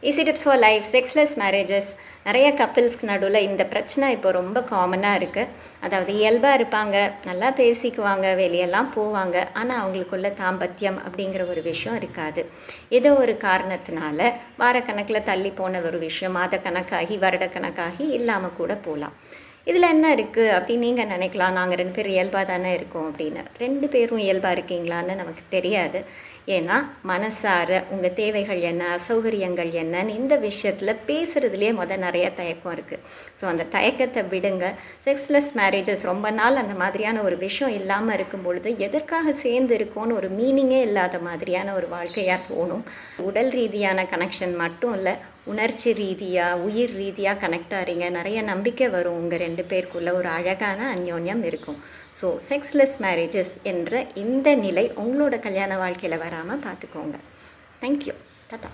Easy tips for life sexless marriages. நிறைய கப்பிள்ஸ்க்கு நடுவில் இந்த பிரச்சனை இப்போ ரொம்ப காமனாக இருக்குது. அதாவது இயல்பாக இருப்பாங்க, நல்லா பேசிக்குவாங்க, வெளியெல்லாம் போவாங்க, ஆனால் அவங்களுக்குள்ள தாம்பத்தியம் அப்படிங்கிற ஒரு விஷயம் இருக்காது. ஏதோ ஒரு காரணத்தினால வாரக்கணக்கில் தள்ளி போன ஒரு விஷயம் மாதக்கணக்காகி வருடக்கணக்காகி இல்லாமல் கூட போகலாம். இதில் என்ன இருக்குது அப்படின்னு நீங்கள் நினைக்கலாம், நாங்கள் 2 பேரும் இயல்பாக தானே இருக்கோம் அப்படின்னு. 2 பேரும் இயல்பாக இருக்கீங்களான்னு நமக்கு தெரியாது. ஏன்னா மனசார உங்கள் தேவைகள் என்ன, அசௌகரியங்கள் என்னன்னு இந்த விஷயத்தில் பேசுகிறதுலேயே நிறைய தயக்கம் இருக்குது. ஸோ அந்த தயக்கத்தை விடுங்க. செக்ஸ்லெஸ் மேரேஜஸ் ரொம்ப நாள் அந்த மாதிரியான ஒரு விஷயம் இல்லாமல் இருக்கும் பொழுது எதற்காக சேர்ந்து இருக்கோன்னு ஒரு மீனிங்கே இல்லாத மாதிரியான ஒரு வாழ்க்கையாக தோணும். உடல் ரீதியான கனெக்ஷன் மட்டும் இல்லை, உணர்ச்சி ரீதியாக உயிர் ரீதியாக கனெக்ட் ஆகிறீங்க. நிறைய நம்பிக்கை வரும், உங்கள் 2 பேருக்குள்ளே ஒரு அழகான அந்யோன்யம் இருக்கும். ஸோ செக்ஸ்லெஸ் மேரேஜஸ் என்ற இந்த நிலை உங்களோட கல்யாண வாழ்க்கையில் வராமல் பார்த்துக்கோங்க. தேங்க்யூ. டாடா.